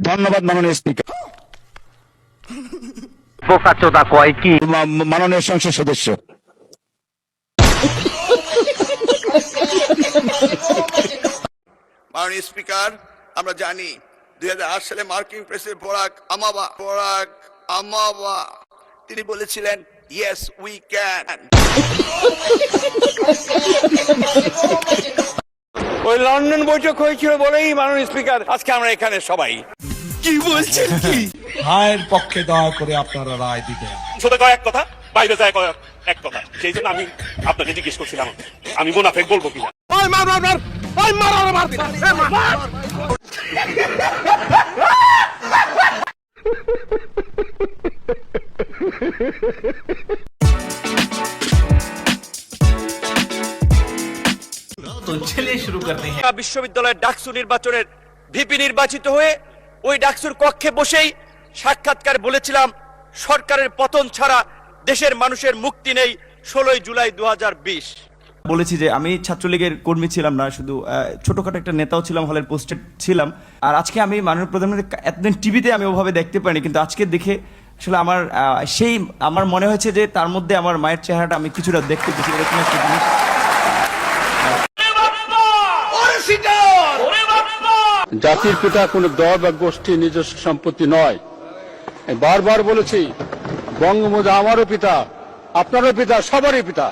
ধন্যবাদ মাননীয় স্পিকার। বোকাচোদা কয় কি? মাননীয় সংসদ সদস্য। মাননীয় স্পিকার, আমরা জানি 2008 সালে মার্কিন প্রেসিডেন্ট বারাক ওবামা তিনি বলেছিলেন ইয়েস উই ক্যান। ওই লন্ডন বৈঠক হয়েছিল বলেই মাননীয় স্পিকার আজকে আমরা এখানে সবাই। কি বলছেন কি? ভাইয়ের পক্ষে দয়া করে আপনারা রায় দিবেন। ছোট কয় এক কথা, বাইরে যায় কয় এক কথা। সেই জন্য আমি আপনাকে জিজ্ঞেস করছিলাম আমি মুনাফেক বলবো কিনা। বিশ্ববিদ্যালয়ের ডাকসু নির্বাচনের ভিপি নির্বাচিত হয়ে ওই ডাকসুর কক্ষে বসেই সাক্ষাৎকার বলেছিলাম সরকারের পতন ছাড়া দেশের মানুষের মুক্তি নেই। 16 জুলাই 2020 বলেছি যে আমি ছাত্রলীগের কর্মী ছিলাম না, শুধু ছোটখাটো একটা নেতাও ছিলাম, হলের পোস্টেড ছিলাম। আর আজকে আমি মাননীয় প্রধানমন্ত্রী এতদিন টিভিতে আমি ওভাবে দেখতে পাইনি, কিন্তু আজকে দেখে আসলে আমার মনে হয়েছে যে তার মধ্যে আমার মায়ের চেহারাটা আমি কিছুটা দেখতে পেয়েছি, এরকম একটা জিনিস। জাতির পিতা কোনো দল বা গোষ্ঠীর নিজস্ব সম্পত্তি নয়। বারবার বলেছি, বঙ্গবন্ধু আমারও পিতা, আপনারও পিতা, সবারই পিতা,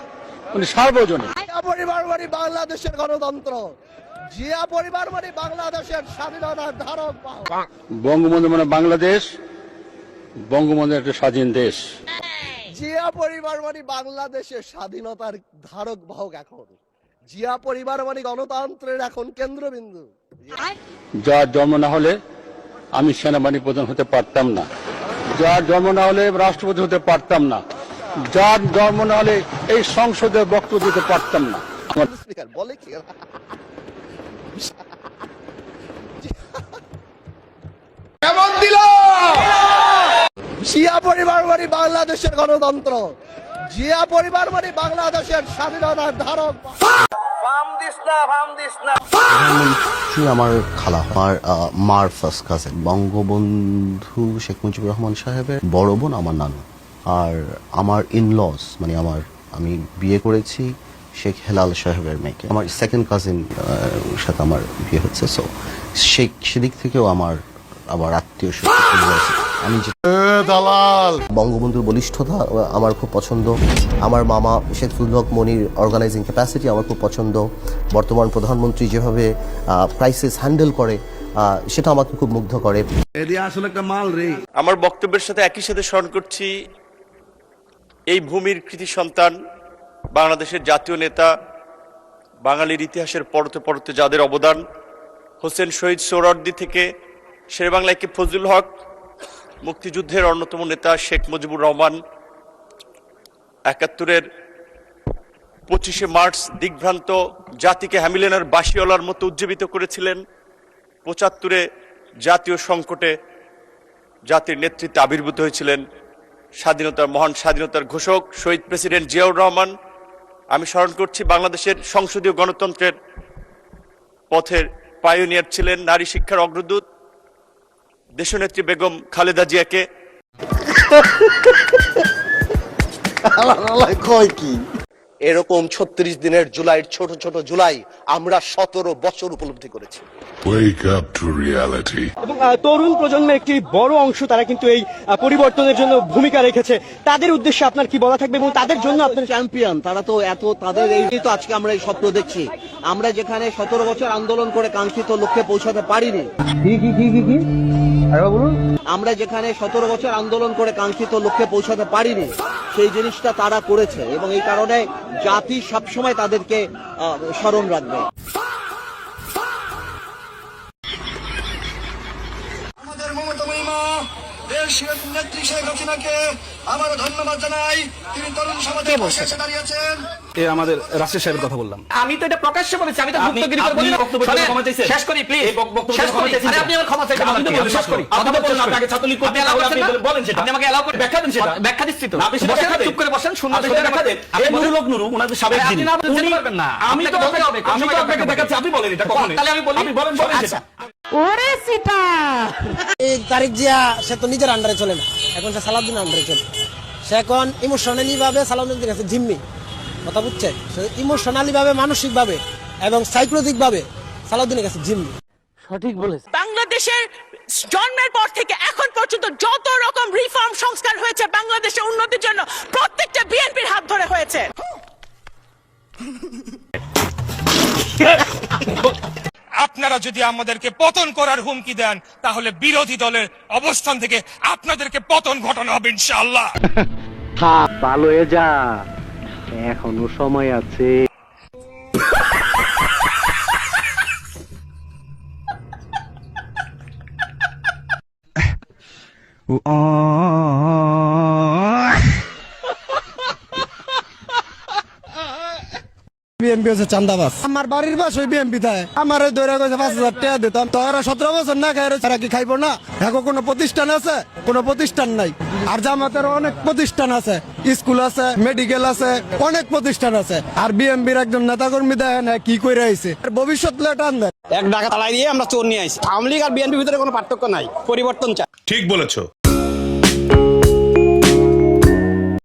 উনি সার্বজনীন। পরিবার মানে বাংলাদেশের গণতন্ত্র, জিয়া পরিবার মানে বাংলাদেশের স্বাধীনতার ধারক বাহক। বঙ্গবন্ধু মানে বাংলাদেশ, বঙ্গবন্ধু একটা স্বাধীন দেশ। জিয়া পরিবার মানে বাংলাদেশের স্বাধীনতার ধারক বাহক। এখন জিয়া পরিবার মানে গণতন্ত্রের এখন কেন্দ্রবিন্দু। যার জন্ম না হলে আমি সেনাবাহিনী প্রধান হতে পারতাম না, যার জন্ম না হলে রাষ্ট্রপতি হতে পারতাম না, যার জন্ম না হলে এই সংসদে বক্তব্য দিতে পারতাম না। স্পিকার বলে কি কেমন দিল? জিয়া পরিবার মানে বাংলাদেশের গণতন্ত্র, জিয়া পরিবার মানে বাংলাদেশের স্বাধীনতার ধারক বাহক। প্রধানমন্ত্রী আমার খালা, আমার মার ফার্স্ট কাজিন, বঙ্গবন্ধু শেখ মুজিবুর রহমান সাহেবের বড় বোন আমার নানু। আর আমার ইনলস মানে আমি বিয়ে করেছি শেখ হেলাল সাহেবের মেয়েকে, আমার সেকেন্ড কাজিন সাথে আমার বিয়ে হচ্ছে। সো সেদিক থেকেও আমার আবার আত্মীয় আমি বঙ্গবন্ধুর বলিষ্ঠতা আমার খুব পছন্দ। আমার মামা শেখুল হক মনির অর্গানাইজিং ক্যাপাসিটি আমার খুব পছন্দ। বর্তমান প্রধানমন্ত্রী যেভাবে ক্রাইসিস হ্যান্ডেল করে সেটা আমাকে খুব মুগ্ধ করে। আসলে একটা মাল রে। আমার বক্তব্যের সাথে একই সাথে স্মরণ করছি এই ভূমির কৃতি সন্তান, বাংলাদেশের জাতীয় নেতা, বাঙালির ইতিহাসের পরতে পরতে যাদের অবদান, হোসেন শহীদ সোহরাওয়ার্দী থেকে শেরেবাংলা কে ফজলুল হক, মুক্তিযুদ্ধের অন্যতম নেতা শেখ মুজিবুর রহমান, 71-এর 25শে মার্চ দিগ্ভ্রান্ত জাতিকে হ্যামিলেনের বাঁশিওয়ালার মতো উজ্জীবিত করেছিলেন। 75-এ জাতীয় সংকটে জাতির নেতৃত্বে আবির্ভূত হয়েছিলেন মহান স্বাধীনতার ঘোষক শহীদ প্রেসিডেন্ট জিয়াউর রহমান। আমি স্মরণ করছি বাংলাদেশের সংসদীয় গণতন্ত্রের পথের পায়োনিয়ার ছিলেন, নারী শিক্ষার অগ্রদূত দেশনেত্রী বেগম খালেদা জিয়াকে। এরকম 36 দিনের জুলাইয়ের ছোট ছোট জুলাই আমরা 17 বছর উপলব্ধি করেছি। এবং তরুণ প্রজন্মের একটি বড় অংশ তারা কিন্তু এই পরিবর্তনের জন্য ভূমিকা রেখেছে। তাদের উদ্দেশ্যে আপনার কি বলা থাকবে এবং তাদের জন্য আপনার চ্যাম্পিয়ন তারা তো তাদের এই তো আজকে আমরা এই স্বপ্ন দেখছি। আমরা যেখানে 17 বছর আন্দোলন করে কাঙ্ক্ষিত লক্ষ্যে পৌঁছাতে পারিনি, আমরা যেখানে 17 বছর আন্দোলন করে কাঙ্ক্ষিত লক্ষ্যে পৌঁছাতে পারিনি, সেই জিনিসটা তারা করেছে এবং এই কারণে জাতি সবসময় তাদেরকে স্মরণ রাখবে। আমাদের মমতাময়ী মা দেশের নেত্রী শেখ হাসিনাকে আমার ধন্যবাদ জানাই। তিনি তরুণ সমাজের পাশে এসে দাঁড়িয়েছেন। আমাদের রাষ্ট্রীয় সাহেবের কথা বললাম। আমি তো এটা প্রকাশ্যে বলেছি, আমি তো গুপ্তগিরি করে বলি না। শেষ করি প্লিজ, শেষ করি। আরে আপনি আমার ক্ষমা চাইতে বলেন, আমি শেষ করি। আপনি তো বলেন আপনাকে ছাত্রলীগ করতে আপনি বলেন সেটা, আপনি আমাকে এলাও করে ব্যাখ্যা দেন সেটা। ব্যাখ্যা দিচ্ছি তো, আপনি সেটা ব্যাখ্যা দেন, চুপ করে বসেন, সুন্দর করে ব্যাখ্যা দেন। আপনি নুরুল ওনাদের সাবেক যিনি, আপনি না বলতে পারবেন না। আমি তো আপনাকে দেখাচ্ছি, আপনি বলেন এটা কখনো। তাহলে আমি বলি, আপনি বলেন সেটা। ওরে সিটা এই তারিক জিয়া সে তো নিজের আন্ডারে চলে না, এখন সে সালাউদ্দিনের আন্ডারে চলে। সে এখন ইমোশনালি ভাবে সালাউদ্দিনের কাছে জিম্মি, কথা বুঝছে? ইমোশনালি ভাবে, মানসিক ভাবে এবং সাইকোলজিক ভাবে সালাউদ্দিনের কাছে জিম্মি। সঠিক বলেছে। বাংলাদেশের জন্মের পর থেকে এখন পর্যন্ত যত রকম রিফর্ম সংস্কার হয়েছে বাংলাদেশের উন্নতির জন্য প্রত্যেকটা বিএনপির হাত ধরে হয়েছে। আপনারা যদি আমাদেরকে পতন করার হুমকি দেন তাহলে বিরোধী দলের অবস্থান থেকে আপনাদেরকে পতন ঘটানো হবে ইনশাআল্লাহ। ভালো হয়ে যা, এখনো সময় আছে। বিএনপি হচ্ছে চান্দাবাজ। আমার বাড়ির বাস ওই বিএনপি থাকে। আমার ওই দৈরা কইছে 5,000 টাকা দিতাম, তো এরা 17 বছর না খাই এরা কি খাইবো না? এখন কোনো প্রতিষ্ঠান আছে? কোনো প্রতিষ্ঠান নাই। আর জামাতের অনেক প্রতিষ্ঠান আছে, স্কুল আছে, মেডিকেল আছে, অনেক প্রতিষ্ঠান আছে। আর বিএনপির একজন নেতাকর্মী দেখেন কি কইরা আইছে, ভবিষ্যৎ টান দেয়। এক ডাকা তালাই দিয়ে আমরা চোর নিয়ে আইছি। আওয়ামী লীগ আর বিএনপির ভিতরে কোনো পার্থক্য নাই, পরিবর্তন চাই। ঠিক বলেছো।